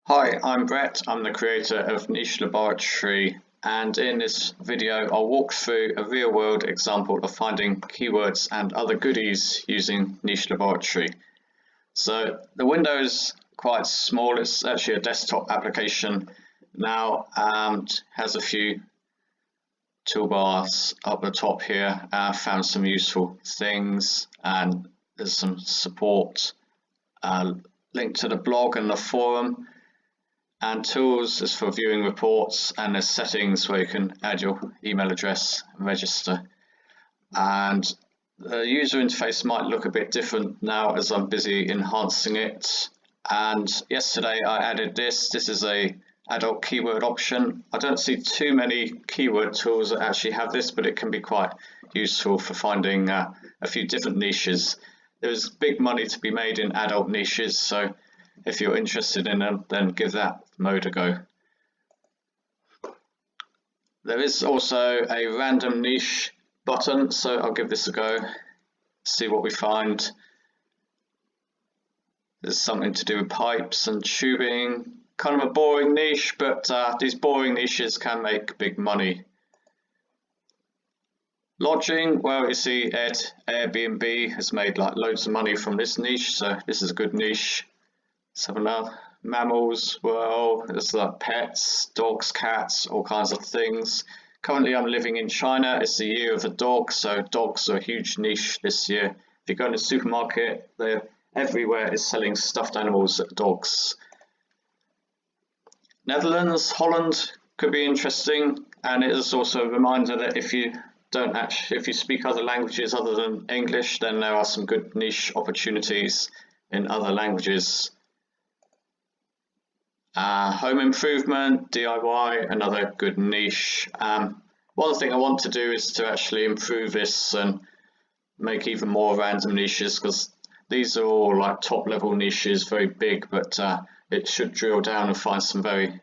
Hi, I'm Brett. I'm the creator of Niche Laboratory, and in this video I'll walk through a real-world example of finding keywords and other goodies using Niche Laboratory. So the window is quite small. It's actually a desktop application now and has a few toolbars up the top here. I found some useful things and there's some support, link to the blog and the forum. And tools is for viewing reports, and there's settings where you can add your email address and register. And the user interface might look a bit different now as I'm busy enhancing it. And yesterday I added this. This is a adult keyword option. I don't see too many keyword tools that actually have this, but it can be quite useful for finding a few different niches. There's big money to be made in adult niches, so if you're interested in them, then give that mode a go. There is also a random niche button, so I'll give this a go, see what we find. There's something to do with pipes and tubing, kind of a boring niche, but these boring niches can make big money. Lodging, well, you see Airbnb has made like loads of money from this niche, so this is a good niche. Some another mammals, well, there's like pets, dogs, cats, all kinds of things. Currently I'm living in China. It's the year of the dog, so dogs are a huge niche this year. If you go in the supermarket, they're everywhere is selling stuffed animals, dogs. Netherlands, Holland could be interesting, and it is also a reminder that if you speak other languages other than English, then there are some good niche opportunities in other languages. Home improvement, DIY, another good niche. One thing I want to do is to actually improve this and make even more random niches, because these are all like top level niches, very big, but it should drill down and find some very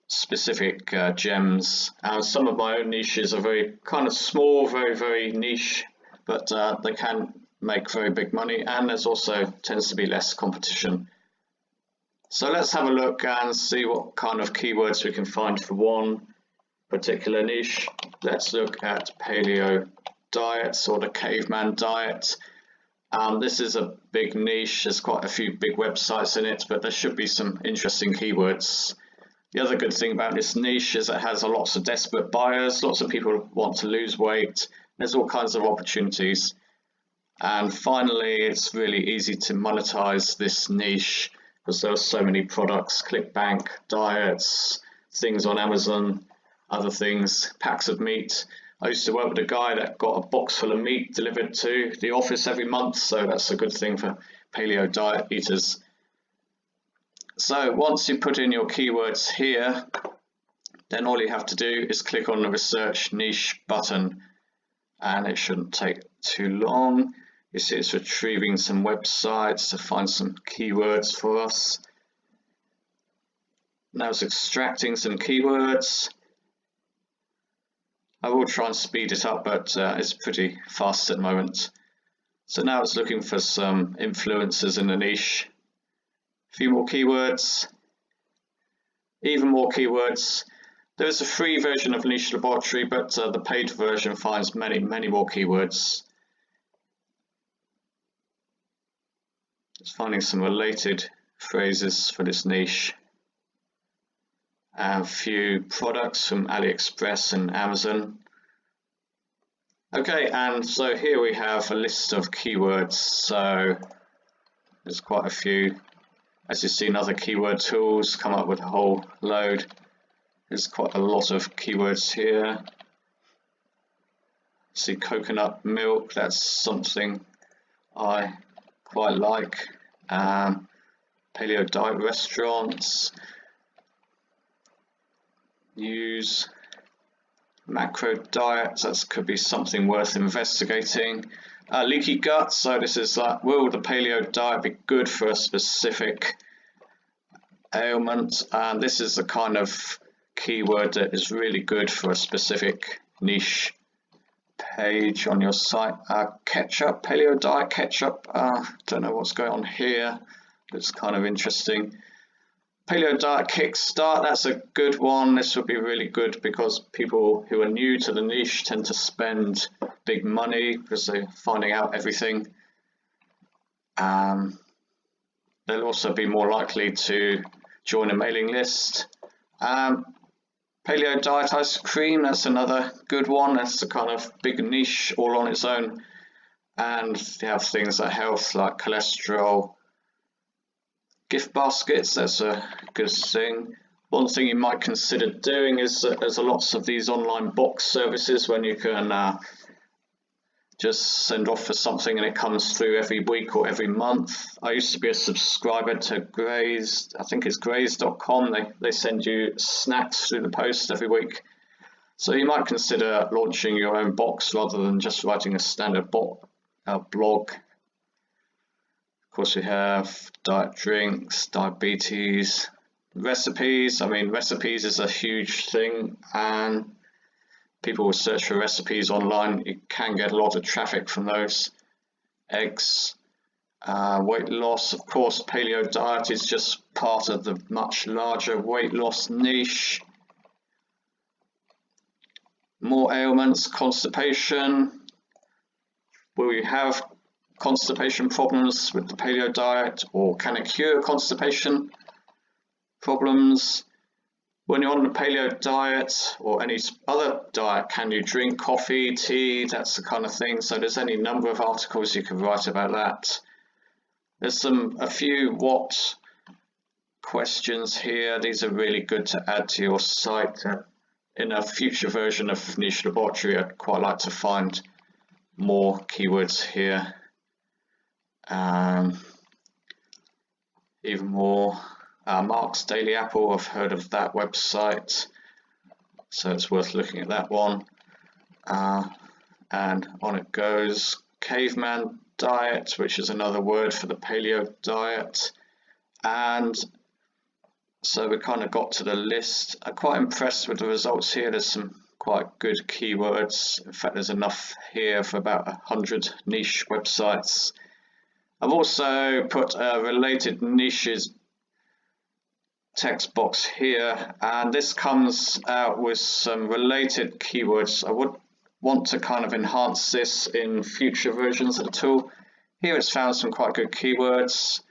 specific gems. Some of my own niches are very kind of small, very niche, but they can make very big money, and there's also tends to be less competition. So let's have a look and see what kind of keywords we can find for one particular niche. Let's look at Paleo Diet or the caveman diet. This is a big niche. There's quite a few big websites in it, but there should be some interesting keywords. The other good thing about this niche is it has lots of desperate buyers. Lots of people want to lose weight. There's all kinds of opportunities. And finally, it's really easy to monetize this niche, because there are so many products, ClickBank, diets, things on Amazon, other things, packs of meat. I used to work with a guy that got a box full of meat delivered to the office every month, so that's a good thing for paleo diet eaters. So once you put in your keywords here, then all you have to do is click on the research niche button, and it shouldn't take too long. You see it's retrieving some websites to find some keywords for us. Now it's extracting some keywords. I will try and speed it up, but it's pretty fast at the moment. So now it's looking for some influencers in the niche. A few more keywords. Even more keywords. There is a free version of Niche Laboratory, but the paid version finds many more keywords. Just finding some related phrases for this niche. A few products from AliExpress and Amazon. Okay, and so here we have a list of keywords. So there's quite a few. As you've seen, other keyword tools come up with a whole load. There's quite a lot of keywords here. See coconut milk, that's something I quite like. Paleo diet restaurants, news, macro diets, that could be something worth investigating. Leaky gut, so this is like, will the paleo diet be good for a specific ailment? And this is the kind of keyword that is really good for a specific niche page on your site. Ketchup, paleo diet ketchup, don't know what's going on here, looks kind of interesting. Paleo Diet Kickstart, that's a good one. This would be really good because people who are new to the niche tend to spend big money because they're finding out everything. They'll also be more likely to join a mailing list. Paleo Diet Ice Cream, that's another good one. That's a kind of big niche all on its own. And you have things like health, like cholesterol. Gift baskets, that's a good thing. One thing you might consider doing is that there's lots of these online box services when you can just send off for something and it comes through every week or every month. I used to be a subscriber to Graze, I think it's graze.com. They send you snacks through the post every week. So you might consider launching your own box rather than just writing a standard blog. Of course, we have diet drinks, diabetes, recipes. I mean, recipes is a huge thing, and people will search for recipes online. You can get a lot of traffic from those. Eggs, weight loss. Of course, paleo diet is just part of the much larger weight loss niche. More ailments, constipation. Will you have constipation problems with the paleo diet, or can it cure constipation problems? When you're on the paleo diet or any other diet, can you drink coffee, tea? That's the kind of thing. So there's any number of articles you could write about that. There's a few what questions here. These are really good to add to your site. In a future version of Niche Laboratory, I'd quite like to find more keywords here. Even more. Mark's Daily Apple, I've heard of that website, so it's worth looking at that one. And on it goes. Caveman Diet, which is another word for the paleo diet. And so we kind of got to the list. I'm quite impressed with the results here. There's some quite good keywords. In fact, there's enough here for about 100 niche websites. I've also put a related niches text box here, and this comes out with some related keywords. I would want to kind of enhance this in future versions of the tool. Here it's found some quite good keywords.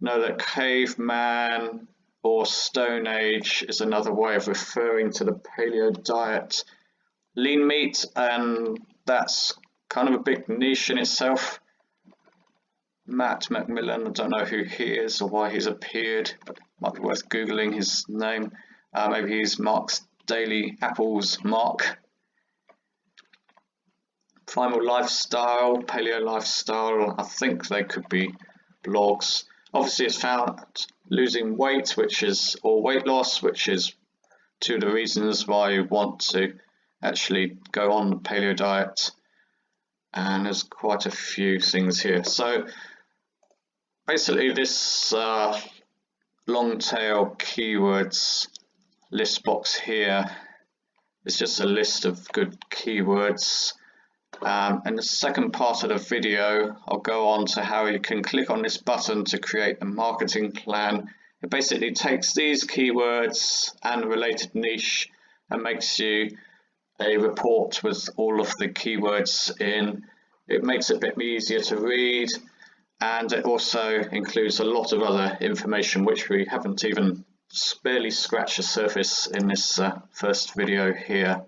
Know that caveman or Stone Age is another way of referring to the paleo diet. Lean meat, and that's kind of a big niche in itself. Matt Macmillan, I don't know who he is or why he's appeared, but it might be worth Googling his name. Maybe he's Mark's Daily Apple's Mark. Primal Lifestyle, Paleo Lifestyle, I think they could be blogs. Obviously it's found losing weight, or weight loss, which is two of the reasons why you want to actually go on the paleo diet. And there's quite a few things here. So basically this long tail keywords list box here is just a list of good keywords. In the second part of the video, I'll go on to how you can click on this button to create a marketing plan. It basically takes these keywords and a related niche and makes you a report with all of the keywords in. It makes it a bit easier to read, and it also includes a lot of other information which we haven't even barely scratched the surface in this first video here.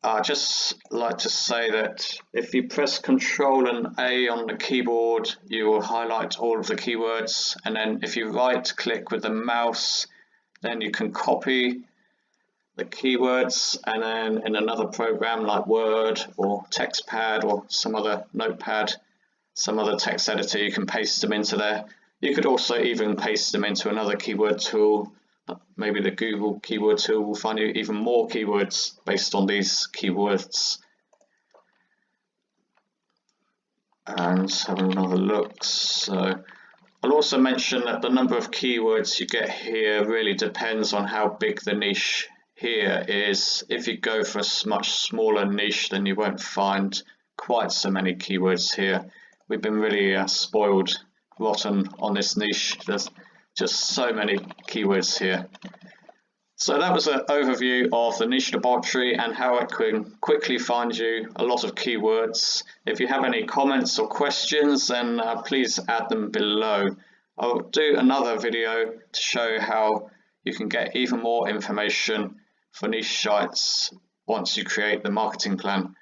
I'd just like to say that if you press Ctrl and A on the keyboard, you will highlight all of the keywords, and then if you right click with the mouse, then you can copy the keywords, and then in another program like Word or TextPad or some other notepad, some other text editor, you can paste them into there. You could also even paste them into another keyword tool. Maybe the Google keyword tool will find you even more keywords based on these keywords. And let's have another look. So I'll also mention that the number of keywords you get here really depends on how big the niche here is. If you go for a much smaller niche, then you won't find quite so many keywords here. We've been really spoiled rotten on this niche. just so many keywords here. So that was an overview of the niche laboratory and how it can quickly find you a lot of keywords. If you have any comments or questions, then please add them below. I'll do another video to show how you can get even more information for niche sites once you create the marketing plan.